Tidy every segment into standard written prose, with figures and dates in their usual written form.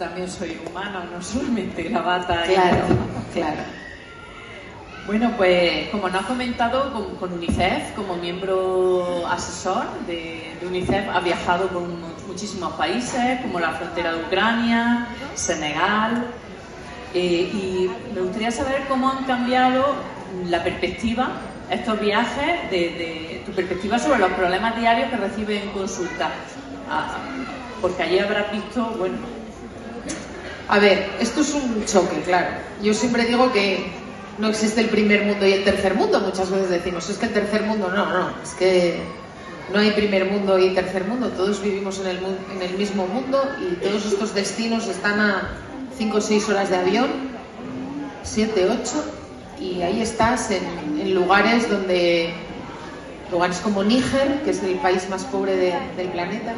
también soy humana, no solamente la bata. Claro, claro. Bueno, pues como nos has comentado, con UNICEF, como miembro asesor de UNICEF, ha viajado por muchísimos países, como la frontera de Ucrania, Senegal, y me gustaría saber cómo han cambiado la perspectiva, estos viajes, de tu perspectiva sobre los problemas diarios que reciben en consulta. Porque allí habrás visto, bueno... A ver, esto es un choque, claro. Yo siempre digo que no existe el primer mundo y el tercer mundo. Muchas veces decimos, es que el tercer mundo, no, es que no hay primer mundo y tercer mundo. Todos vivimos en el mismo mundo y todos estos destinos están a 5 o 6 horas de avión, 7, 8, y ahí estás en lugares como Níger, que es el país más pobre del planeta,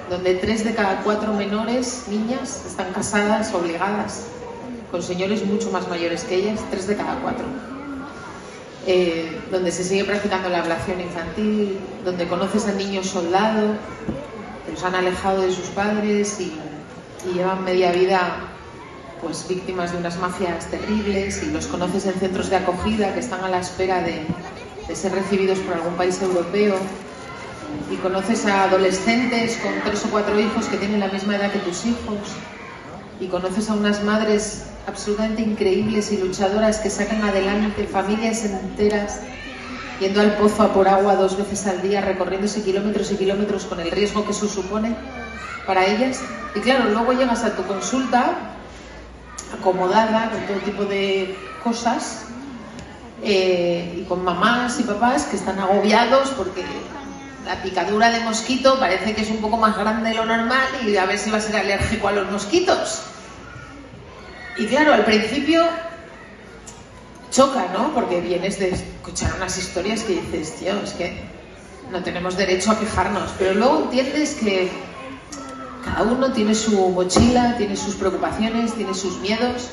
donde 3 de cada 4 menores, niñas, están casadas, obligadas, con señores mucho más mayores que ellas, 3 de cada 4. Donde se sigue practicando la ablación infantil, donde conoces a niños soldados que los han alejado de sus padres y llevan media vida pues víctimas de unas mafias terribles, y los conoces en centros de acogida que están a la espera de ser recibidos por algún país europeo, y conoces a adolescentes con 3 o 4 hijos que tienen la misma edad que tus hijos, y conoces a unas madres absolutamente increíbles y luchadoras que sacan adelante familias enteras yendo al pozo a por agua 2 veces al día, recorriéndose kilómetros y kilómetros con el riesgo que eso supone para ellas. Y claro, luego llegas a tu consulta acomodada con todo tipo de cosas, y con mamás y papás que están agobiados porque la picadura de mosquito parece que es un poco más grande de lo normal y a ver si va a ser alérgico a los mosquitos. Y claro, al principio choca, ¿no? Porque vienes de escuchar unas historias que dices, tío, es que no tenemos derecho a quejarnos, pero luego entiendes que cada uno tiene su mochila, tiene sus preocupaciones, tiene sus miedos,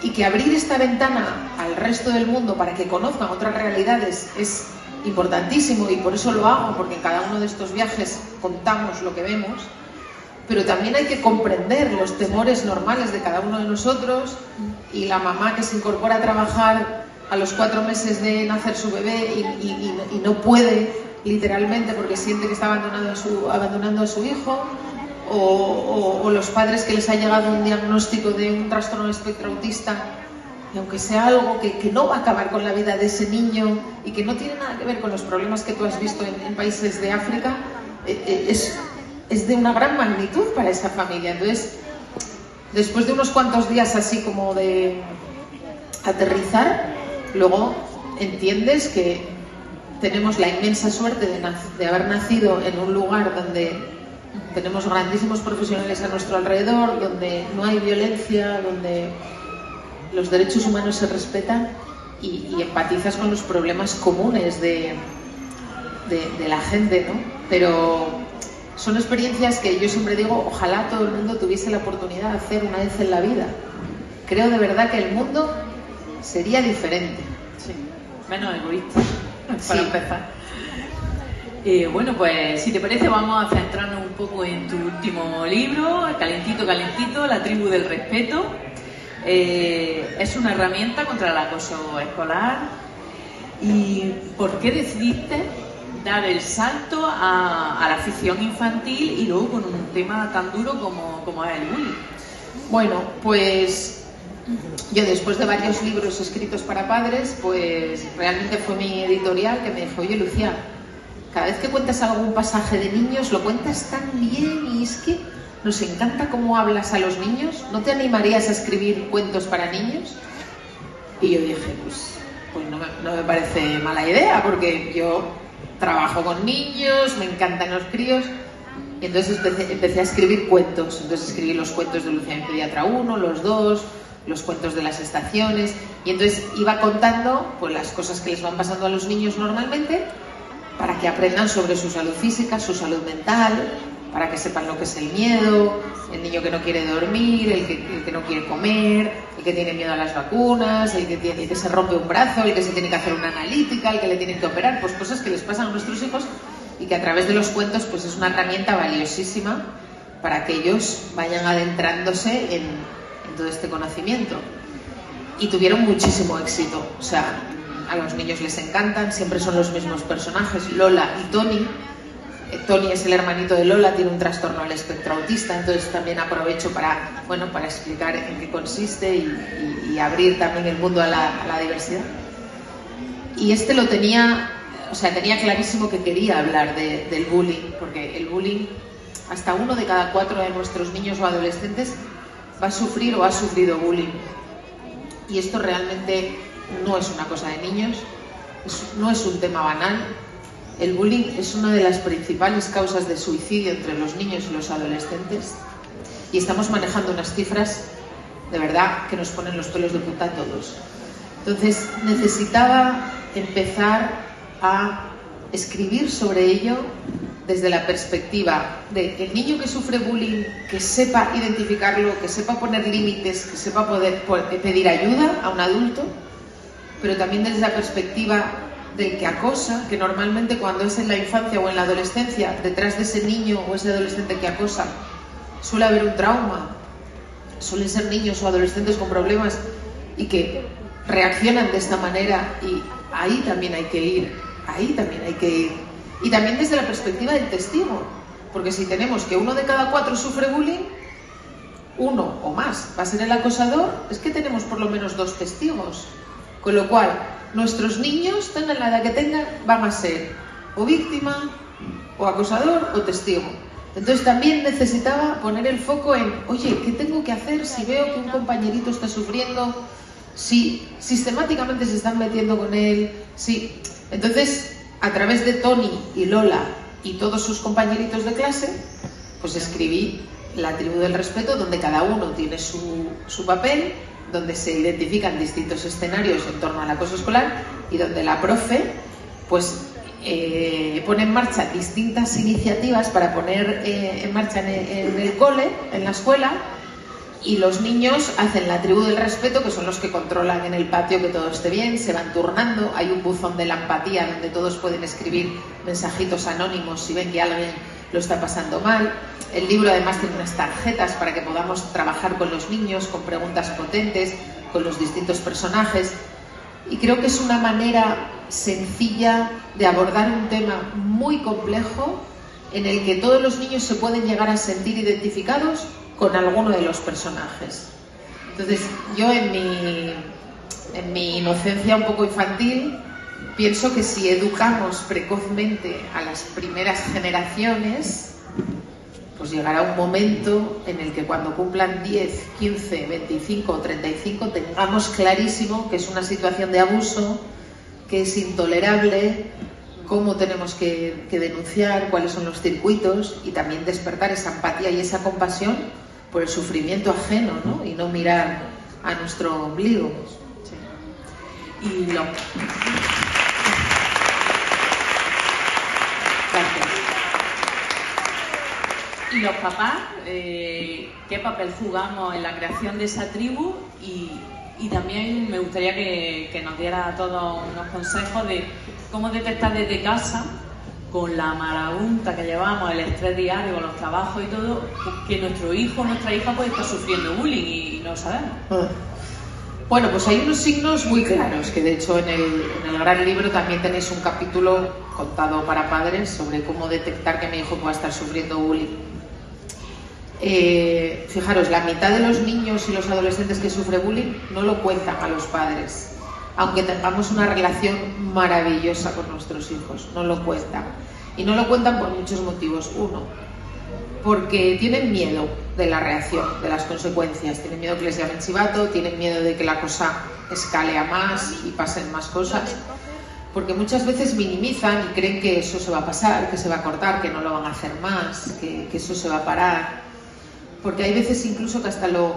y que abrir esta ventana al resto del mundo para que conozcan otras realidades es importantísimo, y por eso lo hago, porque en cada uno de estos viajes contamos lo que vemos, pero también hay que comprender los temores normales de cada uno de nosotros, y la mamá que se incorpora a trabajar a los 4 meses de nacer su bebé y no puede, literalmente, porque siente que está abandonando a su hijo, o los padres que les ha llegado un diagnóstico de un trastorno de espectro autista, y aunque sea algo que no va a acabar con la vida de ese niño y que no tiene nada que ver con los problemas que tú has visto en países de África, es de una gran magnitud para esa familia. Entonces, después de unos cuantos días así como de aterrizar, luego entiendes que tenemos la inmensa suerte de haber nacido en un lugar donde tenemos grandísimos profesionales a nuestro alrededor, donde no hay violencia, donde los derechos humanos se respetan, y empatizas con los problemas comunes de la gente, ¿no? Pero son experiencias que yo siempre digo, ojalá todo el mundo tuviese la oportunidad de hacer una vez en la vida. Creo de verdad que el mundo sería diferente. Sí, menos egoísta, para empezar. Bueno, pues si te parece vamos a centrarnos un poco en tu último libro, Calentito, Calentito, La tribu del respeto. Es una herramienta contra el acoso escolar. ¿Y por qué decidiste dar el salto a la ficción infantil y luego con un tema tan duro como es el bullying? Bueno, pues yo, después de varios libros escritos para padres, pues realmente fue mi editorial que me dijo, oye, Lucía, cada vez que cuentas algún pasaje de niños lo cuentas tan bien, y es que nos encanta cómo hablas a los niños, ¿no te animarías a escribir cuentos para niños? Y yo dije, pues no me parece mala idea, porque yo trabajo con niños, me encantan los críos. Y entonces empecé a escribir cuentos. Entonces escribí los cuentos de Lucía en Pediatra 1, los 2, los cuentos de las estaciones, y entonces iba contando pues las cosas que les van pasando a los niños normalmente, para que aprendan sobre su salud física, su salud mental, para que sepan lo que es el miedo, el niño que no quiere dormir, el que no quiere comer, el que tiene miedo a las vacunas, el que se rompe un brazo, el que se tiene que hacer una analítica, el que le tienen que operar, pues cosas que les pasan a nuestros hijos, y que a través de los cuentos pues es una herramienta valiosísima para que ellos vayan adentrándose en todo este conocimiento. Y tuvieron muchísimo éxito, o sea, a los niños les encantan, siempre son los mismos personajes, Lola y Tony. Tony es el hermanito de Lola, tiene un trastorno al espectro autista, entonces también aprovecho para explicar en qué consiste y abrir también el mundo a la diversidad. Y este lo tenía, o sea, tenía clarísimo que quería hablar del bullying, porque el bullying, hasta 1 de cada 4 de nuestros niños o adolescentes va a sufrir o ha sufrido bullying. Y esto realmente no es una cosa de niños, no es un tema banal. El bullying es una de las principales causas de suicidio entre los niños y los adolescentes. Y estamos manejando unas cifras de verdad que nos ponen los pelos de punta a todos. Entonces necesitaba empezar a escribir sobre ello desde la perspectiva de el niño que sufre bullying, que sepa identificarlo, que sepa poner límites, que sepa poder pedir ayuda a un adulto, pero también desde la perspectiva del que acosa, que normalmente cuando es en la infancia o en la adolescencia, detrás de ese niño o ese adolescente que acosa, suele haber un trauma, suelen ser niños o adolescentes con problemas y que reaccionan de esta manera, y ahí también hay que ir, Y también desde la perspectiva del testigo, porque si tenemos que 1 de cada 4 sufre bullying, 1 o más va a ser el acosador, es que tenemos por lo menos 2 testigos. Con lo cual, nuestros niños, tengan la edad que tengan, van a ser o víctima, o acosador, o testigo. Entonces también necesitaba poner el foco en, oye, ¿qué tengo que hacer si veo que un compañerito está sufriendo? Si sistemáticamente se están metiendo con él, si... Entonces, a través de Tony y Lola y todos sus compañeritos de clase, pues escribí La tribu del respeto, donde cada uno tiene su papel, donde se identifican distintos escenarios en torno al acoso escolar y donde la profe pues pone en marcha distintas iniciativas para poner en marcha en el cole, en la escuela, y los niños hacen la tribu del respeto, que son los que controlan en el patio que todo esté bien, se van turnando, hay un buzón de la empatía donde todos pueden escribir mensajitos anónimos si ven que alguien lo está pasando mal. El libro además tiene unas tarjetas para que podamos trabajar con los niños, con preguntas potentes, con los distintos personajes, y creo que es una manera sencilla de abordar un tema muy complejo en el que todos los niños se pueden llegar a sentir identificados con alguno de los personajes. Entonces, yo en mi inocencia un poco infantil pienso que si educamos precozmente a las primeras generaciones, pues llegará un momento en el que cuando cumplan 10, 15, 25 o 35 tengamos clarísimo que es una situación de abuso, que es intolerable, cómo tenemos que denunciar, cuáles son los circuitos, y también despertar esa empatía y esa compasión por el sufrimiento ajeno, ¿no? Y no mirar a nuestro ombligo. Sí. Y lo... Gracias. Y los papás, ¿qué papel jugamos en la creación de esa tribu? Y también me gustaría que nos diera a todos unos consejos de cómo detectar desde casa, con la marabunta que llevamos, el estrés diario, con los trabajos y todo, que nuestro hijo o nuestra hija puede estar sufriendo bullying y no lo sabemos. Bueno, pues hay unos signos muy claros, que de hecho en el gran libro también tenéis un capítulo contado para padres sobre cómo detectar que mi hijo pueda estar sufriendo bullying. Fijaros, la mitad de los niños y los adolescentes que sufren bullying no lo cuentan a los padres, aunque tengamos una relación maravillosa con nuestros hijos, no lo cuentan. Y no lo cuentan por muchos motivos. Uno, porque tienen miedo de la reacción, de las consecuencias. Tienen miedo que les llamen chivato, tienen miedo de que la cosa escale a más y pasen más cosas. Porque muchas veces minimizan y creen que eso se va a pasar, que se va a cortar, que no lo van a hacer más, que eso se va a parar. Porque hay veces incluso que hasta no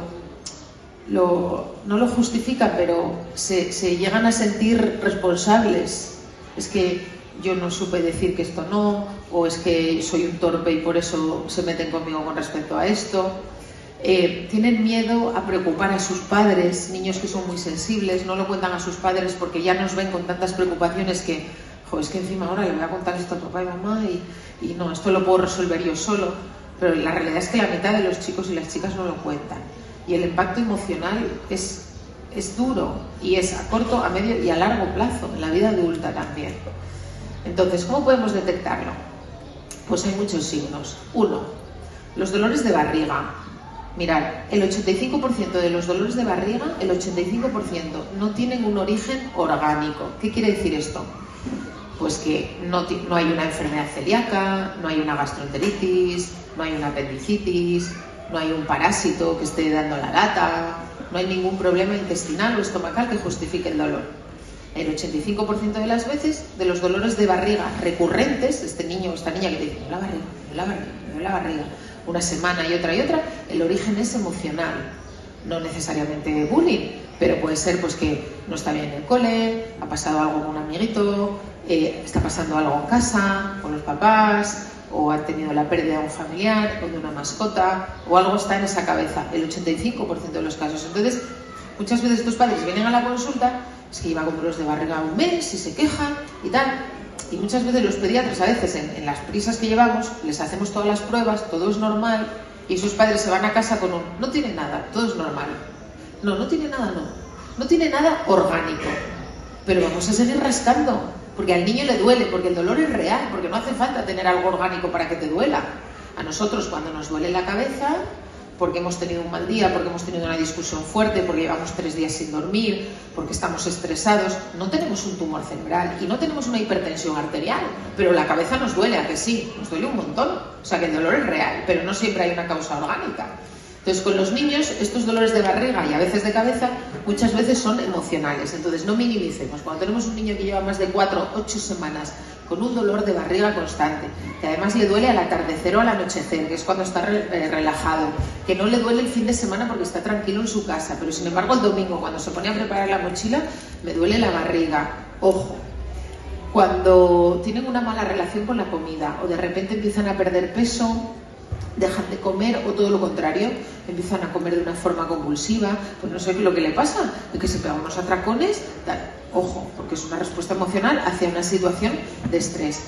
lo justifican, pero se llegan a sentir responsables. Es que yo no supe decir que esto no, o es que soy un torpe y por eso se meten conmigo con respecto a esto. Tienen miedo a preocupar a sus padres, niños que son muy sensibles, no lo cuentan a sus padres porque ya nos ven con tantas preocupaciones que, es que encima ahora le voy a contar esto a papá y mamá y no, esto lo puedo resolver yo solo. pero la realidad es que la mitad de los chicos y las chicas no lo cuentan. Y el impacto emocional es duro, y es a corto, a medio y a largo plazo, en la vida adulta también. Entonces, ¿cómo podemos detectarlo? Pues hay muchos signos. 1. Los dolores de barriga. Mirad, el 85% de los dolores de barriga, el 85% no tienen un origen orgánico. ¿Qué quiere decir esto? Pues que no hay una enfermedad celíaca, no hay una gastroenteritis, no hay una apendicitis, no hay un parásito que esté dando la lata, no hay ningún problema intestinal o estomacal que justifique el dolor. El 85% de las veces, de los dolores de barriga recurrentes, este niño o esta niña que te dice, me duele la barriga, una semana y otra, el origen es emocional. No necesariamente bullying, pero puede ser pues que no está bien en el cole, ha pasado algo con un amiguito, está pasando algo en casa, con los papás, o han tenido la pérdida de un familiar o de una mascota, o algo está en esa cabeza, el 85% de los casos. Entonces, muchas veces estos padres vienen a la consulta, es que lleva con dolores de barriga un mes y se quejan y tal, y muchas veces los pediatras, a veces en las prisas que llevamos, les hacemos todas las pruebas, todo es normal, y sus padres se van a casa con un, no tiene nada, todo es normal. No tiene nada, no tiene nada orgánico, pero vamos a seguir rascando, porque al niño le duele, porque el dolor es real, porque no hace falta tener algo orgánico para que te duela. A nosotros, cuando nos duele la cabeza, porque hemos tenido un mal día, porque hemos tenido una discusión fuerte, porque llevamos 3 días sin dormir, porque estamos estresados, no tenemos un tumor cerebral y no tenemos una hipertensión arterial, pero la cabeza nos duele, ¿a que sí? Nos duele un montón. O sea que el dolor es real, pero no siempre hay una causa orgánica. Entonces, con los niños, estos dolores de barriga y a veces de cabeza, muchas veces son emocionales. Entonces, no minimicemos. Cuando tenemos un niño que lleva más de 4 o 8 semanas con un dolor de barriga constante, que además le duele al atardecer o al anochecer, que es cuando está relajado, que no le duele el fin de semana porque está tranquilo en su casa, pero sin embargo el domingo, cuando se pone a preparar la mochila, me duele la barriga. Ojo, cuando tienen una mala relación con la comida o de repente empiezan a perder peso, dejan de comer, o todo lo contrario, empiezan a comer de una forma convulsiva, pues no sé lo que le pasa, de que se pegan unos atracones, tal. Ojo, porque es una respuesta emocional hacia una situación de estrés.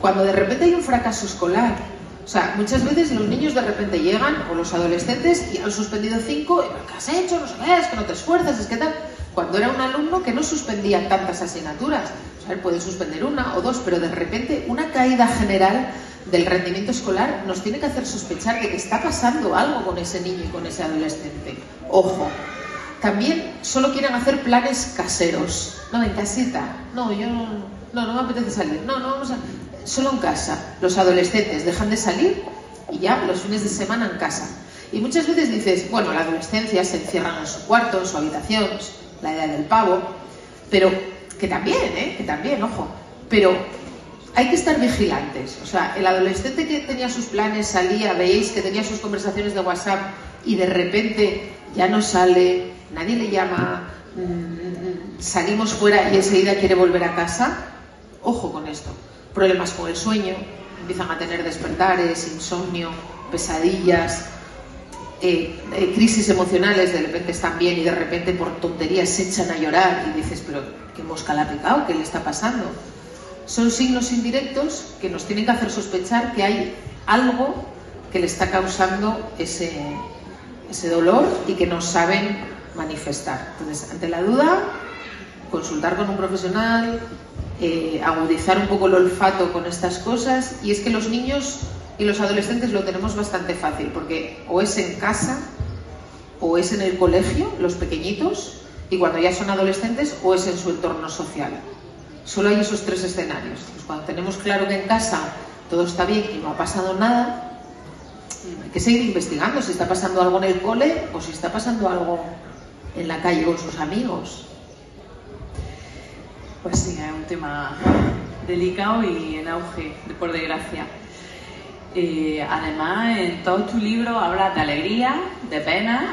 Cuando de repente hay un fracaso escolar, o sea, muchas veces los niños de repente llegan, o los adolescentes, y han suspendido 5, ¿qué has hecho? No sé qué, es que no te esfuerzas, es que tal. Cuando era un alumno que no suspendía tantas asignaturas, o sea, él puede suspender 1 o 2, pero de repente una caída general del rendimiento escolar nos tiene que hacer sospechar de que está pasando algo con ese niño y con ese adolescente. Ojo, también solo quieren hacer planes caseros. No, en casita. No, yo no me apetece salir. No, vamos a... Solo en casa. Los adolescentes dejan de salir y ya los fines de semana en casa. Y muchas veces dices, bueno, la adolescencia se encierran en su cuarto, en su habitación, la edad del pavo, pero que también, ojo, pero hay que estar vigilantes. O sea, el adolescente que tenía sus planes, salía, veis que tenía sus conversaciones de WhatsApp y de repente ya no sale, nadie le llama, salimos fuera y enseguida quiere volver a casa. Ojo con esto. Problemas con el sueño, empiezan a tener despertares, insomnio, pesadillas, crisis emocionales, de repente están bien y de repente por tonterías se echan a llorar y dices, pero ¿qué mosca le ha picado? ¿Qué le está pasando? Son signos indirectos que nos tienen que hacer sospechar que hay algo que le está causando ese dolor y que no saben manifestar. Entonces, ante la duda, consultar con un profesional, agudizar un poco el olfato con estas cosas. Y es que los niños y los adolescentes lo tenemos bastante fácil, porque o es en casa o es en el colegio, los pequeñitos, y cuando ya son adolescentes, o es en su entorno social. Solo hay esos 3 escenarios. Pues cuando tenemos claro que en casa todo está bien y no ha pasado nada, hay que seguir investigando si está pasando algo en el cole o si está pasando algo en la calle con sus amigos. Pues sí, es un tema delicado y en auge, por desgracia. Además, en todos tus libros hablas de alegría, de pena,